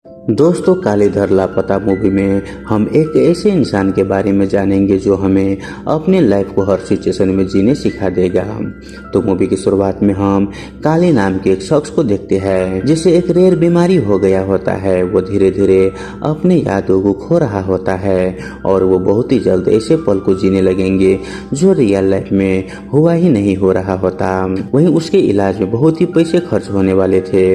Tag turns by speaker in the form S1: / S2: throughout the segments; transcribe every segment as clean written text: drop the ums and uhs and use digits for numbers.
S1: दोस्तों, कालीधर लापता मूवी में हम एक ऐसे इंसान के बारे में जानेंगे जो हमें अपने लाइफ को हर सिचुएशन में जीने सिखा देगा। तो मूवी की शुरुआत में हम काली नाम के एक शख्स को देखते हैं जिसे एक रेयर बीमारी हो गया होता है। वो धीरे धीरे अपने यादों को खो रहा होता है और वो बहुत ही जल्द ऐसे पल को जीने लगेंगे जो रियल लाइफ में हुआ ही नहीं हो रहा होता। वहीं उसके इलाज में बहुत ही पैसे खर्च होने वाले थे,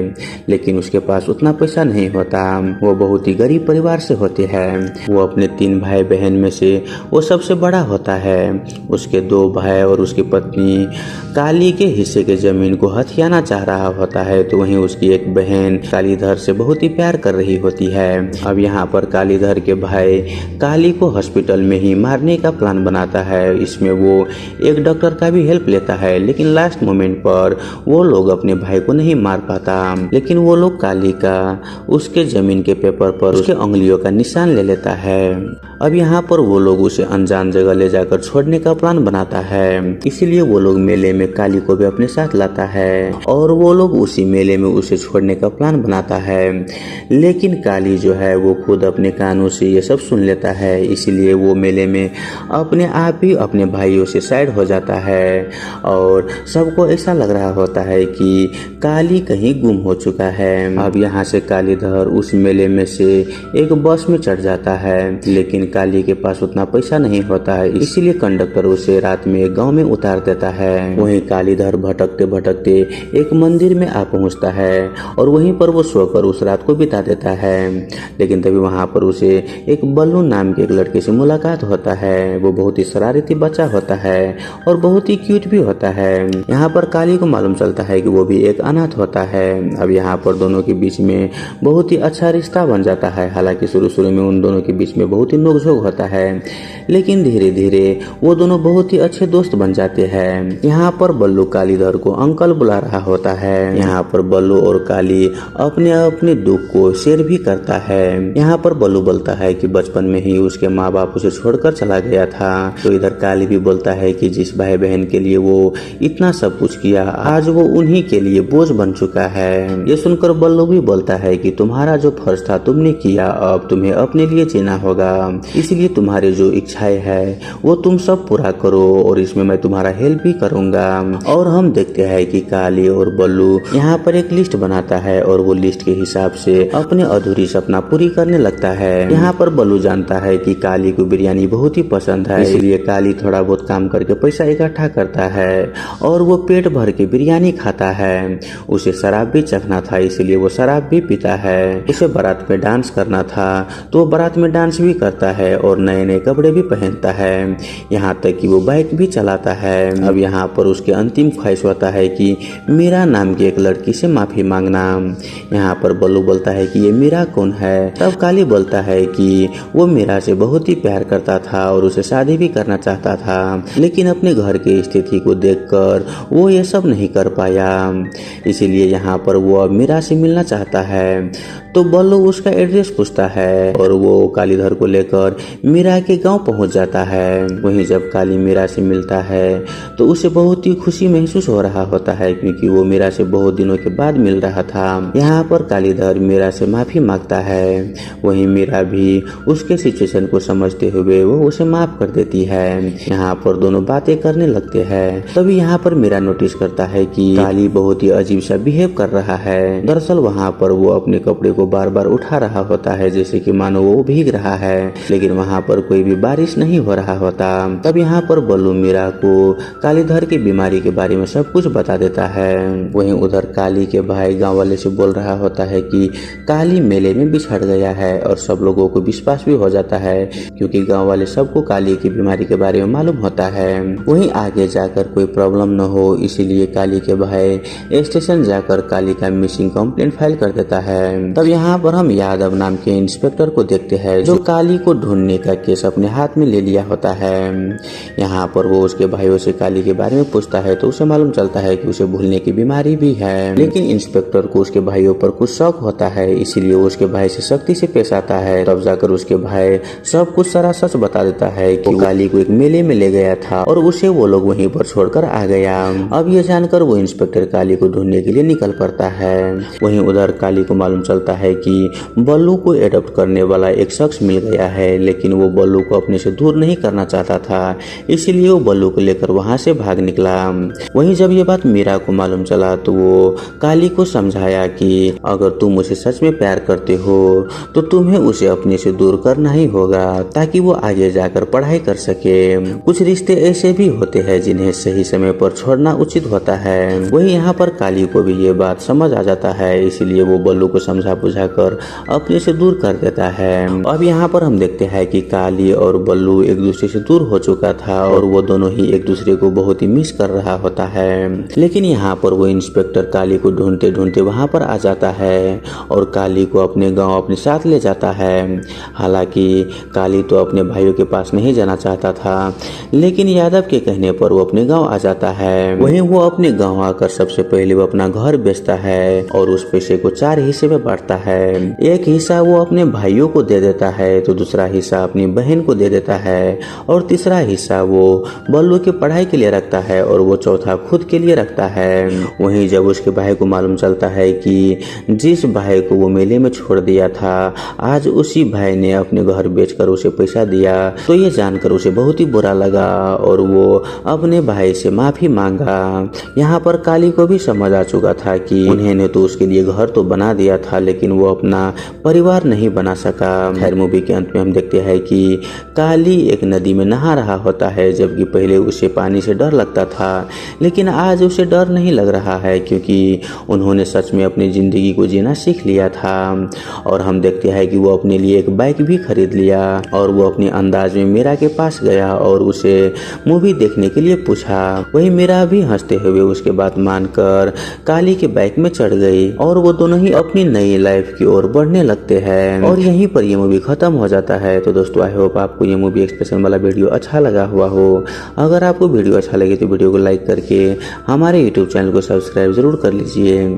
S1: लेकिन उसके पास उतना पैसा नहीं होता। वो बहुत ही गरीब परिवार से होते हैं। वो अपने 3 भाई बहन में से वो सबसे बड़ा होता है। उसके 2 भाई और उसकी पत्नी काली के हिस्से के जमीन को हथियाना चाह रहा होता है, तो वहीं उसकी एक बहन कालीधर से बहुत ही प्यार कर रही होती है। अब यहाँ पर कालीधर के भाई काली को हॉस्पिटल में ही मारने का प्लान बनाता है। इसमें वो एक डॉक्टर का भी हेल्प लेता है, लेकिन लास्ट मोमेंट पर वो लोग अपने भाई को नहीं मार पाता। लेकिन वो लोग काली का उसके जमीन के पेपर पर उसके उंगलियों का निशान ले लेता है। अब यहाँ पर वो लोग उसे अनजान जगह ले जाकर छोड़ने का प्लान बनाता है, इसीलिए वो लोग मेले में काली को भी अपने साथ लाता है और वो लोग उसी मेले में उसे छोड़ने का प्लान बनाता है। लेकिन काली जो है वो खुद अपने कानों से ये सब सुन लेता है, इसीलिए वो मेले में अपने आप ही अपने भाइयों से साइड हो जाता है और सबको ऐसा लग रहा होता है कि काली कहीं गुम हो चुका है। अब यहाँ से कालीधर उस मेले में से एक बस में चढ़ जाता है, लेकिन काली के पास उतना पैसा नहीं होता है, इसीलिए कंडक्टर उसे रात में एक गांव में उतार देता है। वहीं कालीधर भटकते भटकते एक मंदिर में आ पहुंचता है और वहीं पर वो सोकर उस रात को बिता देता है। लेकिन तभी वहां पर उसे एक बल्लू नाम के एक लड़के से मुलाकात होता है। वो बहुत ही शरारती बच्चा होता है और बहुत ही क्यूट भी होता है। यहाँ पर काली को मालूम चलता है कि वो भी एक अनाथ होता है। अब यहाँ पर दोनों के बीच में बहुत ही अच्छा रिश्ता बन जाता है। हालांकि शुरू में उन दोनों के बीच में बहुत ही नोकझोंक होता है, लेकिन धीरे धीरे वो दोनों बहुत ही अच्छे दोस्त बन जाते हैं। यहाँ पर बल्लू कालीधर को अंकल बुला रहा होता है। यहाँ पर बल्लू और काली अपने अपने दुख को शेयर भी करता है। यहाँ पर बल्लू बोलता है कि बचपन में ही उसके माँ बाप उसे छोड़कर चला गया था, तो इधर काली भी बोलता है कि जिस भाई बहन के लिए वो इतना सब कुछ किया, आज वो उन्हीं के लिए बोझ बन चुका है। ये सुनकर बल्लू भी बोलता है कि तुम्हारा जो फर्ज था तुमने किया, अब तुम्हें अपने लिए जीना होगा, इसलिए तुम्हारी जो इच्छाएं है वो तुम सब पूरा करो और इसमें मैं तुम्हारा हेल्प भी करूंगा। और हम देखते हैं कि काली और बल्लू यहाँ पर एक लिस्ट बनाता है और वो लिस्ट के हिसाब से अपने अधूरी सपना पूरी करने लगता है। यहाँ पर बल्लू जानता है कि काली को बिरयानी बहुत ही पसंद है, इसलिए काली थोड़ा बहुत काम करके पैसा इकट्ठा करता है और वो पेट भर के बिरयानी खाता है। उसे शराब भी चखना था, इसलिए वो शराब भी पीता है। उसे बारात में डांस करना था तो वो बारात में डांस भी करता है और नए नए कपड़े भी पहनता है, यहाँ तक कि वो बाइक भी चलाता है। अब यहाँ पर उसके अंतिम ख्वाहिश होता है कि मीरा नाम की एक लड़की से माफी मांगना। यहाँ पर बल्लू बोलता है कि ये मीरा कौन है। तब काली बोलता है कि वो मीरा से बहुत ही प्यार करता था और उसे शादी भी करना चाहता था, लेकिन अपने घर की स्थिति को देखकर वो ये सब नहीं कर पाया, इसीलिए यहाँ पर वो अब मीरा से मिलना चाहता है। तो बल्लू उसका एड्रेस पूछता है और वो कालीधर को लेकर मीरा के गांव पहुंच जाता है। वहीं जब काली मीरा से मिलता है तो उसे बहुत ही खुशी महसूस हो रहा होता है, क्योंकि वो मीरा से बहुत दिनों के बाद मिल रहा था। यहाँ पर कालीधर मीरा से माफी मांगता है। वहीं मीरा भी उसके सिचुएशन को समझते हुए वो उसे माफ कर देती है। यहाँ पर दोनों बातें करने लगते हैं। तभी यहाँ पर मीरा नोटिस करता है कि काली बहुत ही अजीब सा बिहेव कर रहा है। दरअसल वहाँ पर वो अपने कपड़े को बार बार उठा रहा होता है, जैसे कि मानो वो भीग रहा है, लेकिन वहाँ पर कोई भी बारिश नहीं हो रहा होता। तब यहाँ पर बल्लू मीरा को कालीधर की बीमारी के बारे में सब कुछ बता देता है। वहीं उधर काली के भाई गांव वाले से बोल रहा होता है कि काली मेले में बिछड़ गया है और सब लोगों को विश्वास भी हो जाता है, क्योंकि गाँव वाले सबको काली की बीमारी के बारे में मालूम होता है। वहीं आगे जाकर कोई प्रॉब्लम न हो, इसीलिए काली के भाई स्टेशन जाकर काली का मिसिंग कंप्लेंट फाइल कर देता है। तब यहाँ पर हम यादव नाम के इंस्पेक्टर को देखते हैं जो काली को ढूंढने का केस अपने हाथ में ले लिया होता है। यहाँ पर वो उसके भाइयों से काली के बारे में पूछता है तो उसे मालूम चलता है कि उसे भूलने की बीमारी भी है, लेकिन इंस्पेक्टर को उसके भाइयों पर कुछ शक होता है, इसीलिए वो उसके भाई से सख्ती से पेश आता है। तब जाकर उसके भाई सब कुछ सारा सच बता देता है कि काली को एक मेले में ले गया था और उसे वो लोग वहीं पर छोड़कर आ गया। अब ये जानकर वो इंस्पेक्टर काली को ढूंढने के लिए निकल पड़ता है। वहीं उधर काली को मालूम चलता है है कि बल्लू को एडॉप्ट करने वाला एक शख्स मिल गया है, लेकिन वो बल्लू को अपने से दूर नहीं करना चाहता था, इसीलिए वो बल्लू को लेकर वहां से भाग निकला। वहीं जब ये बात मीरा को मालूम चला तो वो काली को समझाया कि अगर तुम उसे सच में प्यार करते हो तो तुम्हें उसे अपने से दूर करना ही होगा ताकि वो आगे जाकर पढ़ाई कर सके। कुछ रिश्ते ऐसे भी होते हैं जिन्हें सही समय पर छोड़ना उचित होता है। वहीं यहाँ पर काली को भी ये बात समझ आ जाता है, इसीलिए वो बल्लू को समझा बुझा कर अपने से दूर कर देता है। अब यहाँ पर हम देखते हैं कि काली और बल्लू एक दूसरे से दूर हो चुका था और वो दोनों ही एक दूसरे को बहुत ही मिस कर रहा होता है। लेकिन यहाँ पर वो इंस्पेक्टर काली को ढूंढते ढूंढते वहाँ पर आ जाता है और काली को अपने गांव अपने साथ ले जाता है। हालांकि काली तो अपने भाइयों के पास नहीं जाना चाहता था, लेकिन यादव के कहने पर वो अपने गांव आ जाता है। वहीं वो अपने गांव आकर सबसे पहले वो अपना घर बेचता है और उस पैसे को 4 हिस्से में बांटता है। एक हिस्सा वो अपने भाइयों को दे देता है, तो दूसरा हिस्सा अपनी बहन को दे देता है और तीसरा हिस्सा वो बल्लू की पढ़ाई के लिए रखता है और वो चौथा खुद के लिए रखता है। वहीं जब उसके भाई को मालूम चलता है कि जिस भाई को वो मेले में छोड़ दिया था आज उसी भाई ने अपने घर बेचकर उसे पैसा दिया, तो ये जानकर उसे बहुत ही बुरा लगा और वो अपने भाई से माफी मांगा। यहाँ पर काली को भी समझ आ चुका था कि उन्होंने तो उसके लिए घर तो बना दिया था लेकिन वो अपना परिवार नहीं बना सका। खैर मूवी के अंत में हम देखते हैं कि काली एक नदी में नहा रहा होता है, जबकि पहले उसे पानी से डर लगता था, लेकिन आज उसे डर नहीं लग रहा है क्योंकि उन्होंने सच में अपनी जिंदगी को जीना सीख लिया था। और हम देखते हैं कि वो अपने लिए एक बाइक भी खरीद लिया और वो अपने अंदाज में मीरा के पास गया और उसे मूवी देखने के लिए पूछा। वही मीरा भी हंसते हुए उसके बात मानकर काली के बाइक में चढ़ गई और वो दोनों ही अपनी नई लाइफ की ओर बढ़ने लगते हैं और यहीं पर ये मूवी खत्म हो जाता है। तो दोस्तों आई होप आपको ये मूवी एक्सप्रेशन वाला वीडियो अच्छा लगा हुआ हो। अगर आपको वीडियो अच्छा लगे तो वीडियो को लाइक करके हमारे यूट्यूब चैनल को सब्सक्राइब जरूर कर लीजिए।